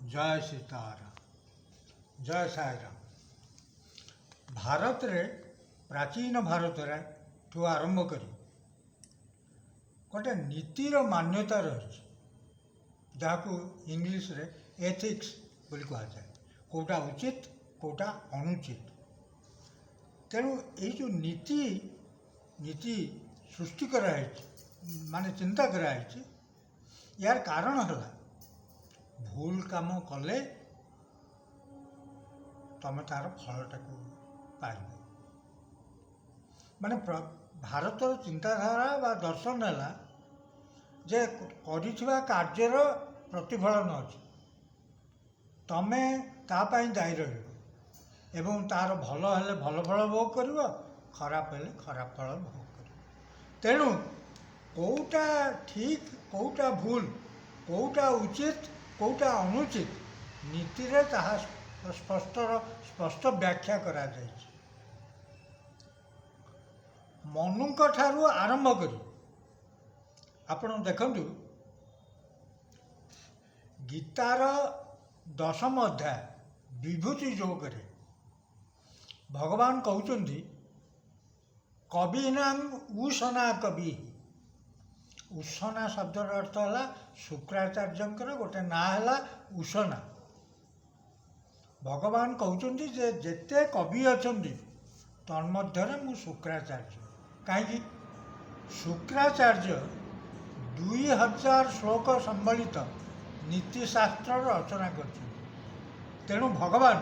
जय सीताराम जय साईराम। भारत रे प्राचीन भारत रे ठू आरंभ करी गोटे नीतिर मान्यता रही जहाँ इंग्लीश रे एथिक्स बोली कह जाए, कौटा उचित कौटा अनुचित। तेणु ये जो नीति नीति सृष्टि कराई माने चिंता कराई यार कारण है भूल काम कले तुम तार फलटा को पाइब। माने भारतर चिंताधारा बा दर्शन है जे करिथिबा कार्यर प्रतिफलन अच्छे तमे तापाई दायी रह एवं तार भल हेले भल फल भोग कर खराब हेले खराब फल भोग कर। तेणु कौटा ठीक कौटा भूल कौटा उचित कौटा अनुचित नीति रे ताहा स्पष्ट व्याख्या करा जायछि। मनुक ठारू आरंभ करी आपण देखंतु गीतार 10म अध्याय विभूति योग रे भगवान कहउचंदी कविनाम उषना कवि। उषना शब्दर अर्थ है शुक्राचार्यंकर गोटे ना है उषना। भगवान कहते जे जेते कवि अच्छा तन्मध्य मु शुक्राचार्य कहीं शुक्राचार्य 2000 श्लोक सम्बलित नीतिशास्त्र रचना कर। तेणु भगवान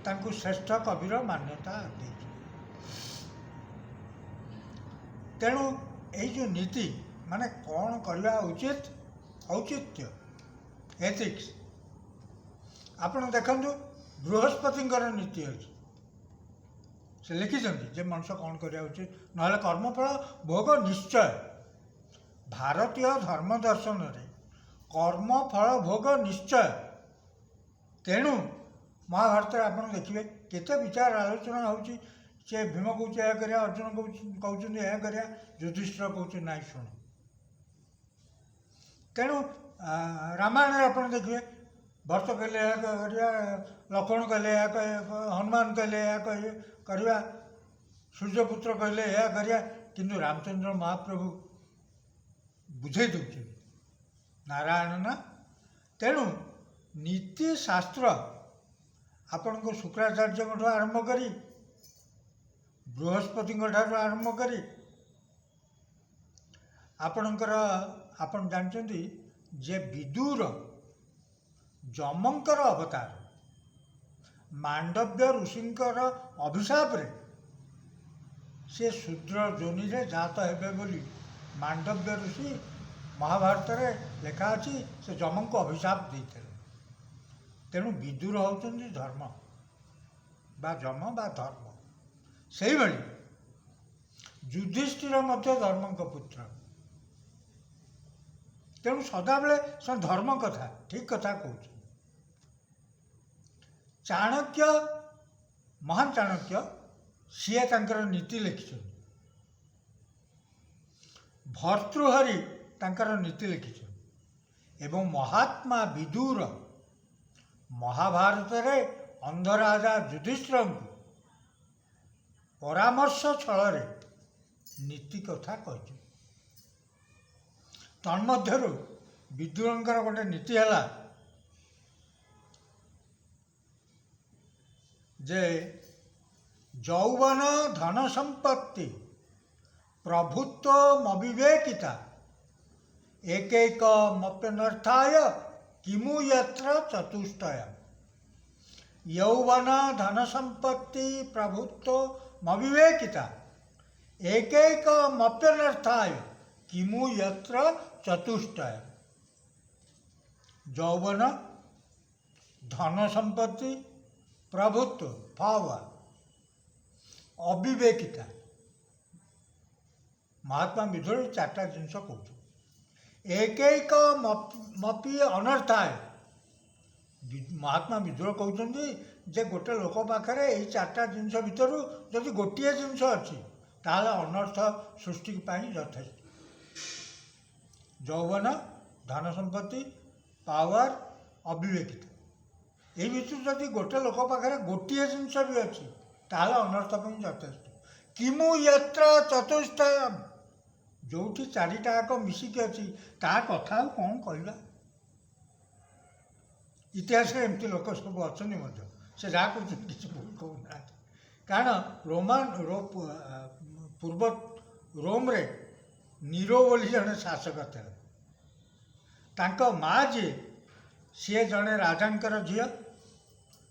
तांकु श्रेष्ठ कविर मान्यता दे। तेणु यही जो नीति माने कौन करवा उचित औचित्य एथिक्स आपण देखंतु बृहस्पति नीति अच्छी से लिखिं जे मनुष्य कौन करवा उचित ना कर्मफल भोग निश्चय। भारतीय धर्म दर्शन रे कर्मफल भोग निश्चय। तेणु महाभारत आपड़ देखिए केते विचार आलोचना होची से भीम कौच यह कर अर्जुन कहते यह कर युधिष्ठिर कौच ना शुण। तेणु रामायण आप देखिए भरत कहले यह लक्ष्मण कहले हनुमान कहले यह करवा सूर्यपुत्र कहले यह करवा किंतु रामचंद्र महाप्रभु बुझे दौर नारायण ना। तेणु नीति शास्त्र आपण को शुक्राचार्य आरंभ करी बृहस्पति आरंभ करी आपणकर आपण जानते जे विदुर जमंकर अवतार मांडव्य ऋषिंकर अभिशाप रे से शूद्र जोनि रे जात हेबे बोली मांडव्य ऋषि महाभारत रे लेखा अच्छी से जम को अभिशाप देते। तेणु विदुर होउछन्ति धर्म बा जम बा धर्म से भाई युधिष्ठिर मध्य धर्म का पुत्र। तेणु सदाबले से धर्म कथा ठीक कथा कह। चाणक्य महान चाणक्य सीए तांकर नीति लिखिछन। भर्तृहरि तांकर नीति लिखिछन एवं महात्मा विदुर महाभारत रे अंधराजा युधिष्ठिर परामर्श छल नीति कथा कह। तन्मध्यरु विदुरंकर गोटे नीति है जे यौवन धन संपत्ति प्रभुत्व अविवेकिता एक मप्यनर्थाय किमु यत्र चतुष्टय। यौवन धन संपत्ति प्रभुत्व अविवेकिता एक मप्यनर्थाय किमु यत्र चतुष्टय। यौवन धन संपत्ति प्रभुत्व पावर अविवेकिता महात्मा विदुर चार्टा जिनस कह एक मपी अनर्थाय। महात्मा विदुर कहते जे गोटे लोक पाखे यही चार्टा जिनस भितर जदि गोटे जिनस अच्छी ताल अनर्थ सृष्टि यथेष्ट। यौवन धन संपत्ति पावर अविवेकिता ଏଇ ଭିତରୁ ଯଦି ଗୋଟେ ଲୋକ ପାଖରେ ଗୋଟିଏ ଜିନିଷ ବି ଅଛି ତାହେଲେ ଅନର୍ଥ ପାଇଁ ଯଥେଷ୍ଟ। କିମୁ ୟତ୍ର ଚତୁଷ୍ଟୟ, ଯେଉଁଠି ଚାରିଟା ଯାକ ମିଶିକି ଅଛି ତା କଥା ଆଉ କ'ଣ କହିବା। ଇତିହାସରେ ଏମିତି ଲୋକ ସବୁ ଅଛନ୍ତି ମଧ୍ୟ, ସେ ଯାହା କହୁଛନ୍ତି କିଛି ଭୁଲ କହୁନାହାନ୍ତି। କାରଣ ପୂର୍ବ ରୋମରେ ନିରୋ ବୋଲି ଜଣେ ଶାସକ ଥିଲେ। ତାଙ୍କ ମା' ଯିଏ, ସିଏ ଜଣେ ରାଜାଙ୍କର ଝିଅ,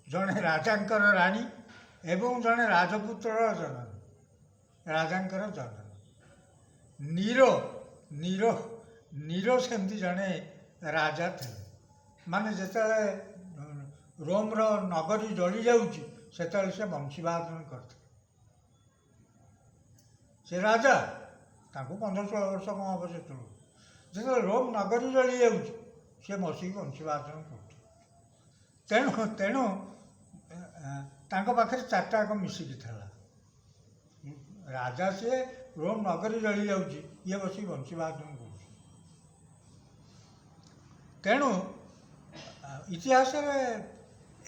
ଜଣେ ରାଜାଙ୍କର ରାଣୀ ଏବଂ ଜଣେ ରାଜପୁତ୍ରର ଜନନୀ, ରାଜାଙ୍କର ଜନନୀ। ନିରୋ ସେମିତି ଜଣେ ରାଜା ଥିଲେ। ମାନେ ଯେତେବେଳେ ରୋମର ନଗରୀ ଜଳି ଯାଉଛି ସେତେବେଳେ ସେ ବଂଶୀବାଦନ କରିଥିଲେ। ସେ ରାଜା, ତାଙ୍କୁ 15-16 ବର୍ଷ କ'ଣ ହେବ ସେତେବେଳକୁ। ଯେତେବେଳେ ରୋମ ନଗରୀ ଜଳି ଯାଉଛି ସେ ବସିକି ବଂଶୀବାଦନ କରୁଥିଲେ। ତେଣୁ ତାଙ୍କ ପାଖରେ ଚାରିଟା ଯାକ ମିଶିକି ଥିଲା। ରାଜା ସିଏ, ରୋମ ନଗରୀ ଜଳି ଯାଉଛି, ଇଏ ବସିକି ବଂଶୀବାଦନ କରୁଛି। ତେଣୁ ଇତିହାସରେ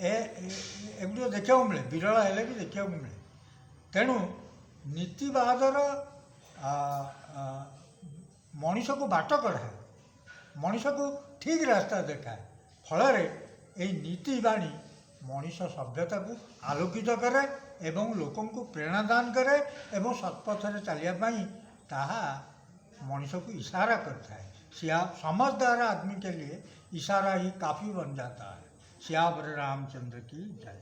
ଏଗୁଡ଼ିକ ଦେଖିବାକୁ ମିଳେ, ବିରଳ ହେଲେ ବି ଦେଖିବାକୁ ମିଳେ। ତେଣୁ ନୀତିବାଦର ମଣିଷକୁ ବାଟ କଢ଼ାଏ, ମଣିଷକୁ ଠିକ୍ ରାସ୍ତା ଦେଖାଏ। ଫଳରେ ଏଇ ନୀତିବାଣୀ ମଣିଷ ସଭ୍ୟତାକୁ ଆଲୋକିତ କରେ ଏବଂ ଲୋକଙ୍କୁ ପ୍ରେରଣା ଦାନ କରେ ଏବଂ ସତ୍ପଥରେ ଚାଲିବା ପାଇଁ ତାହା मनुष्य को इशारा करता है। समझदार आदमी के लिए इशारा ही काफ़ी बन जाता है। श्याम रामचंद्र की जय।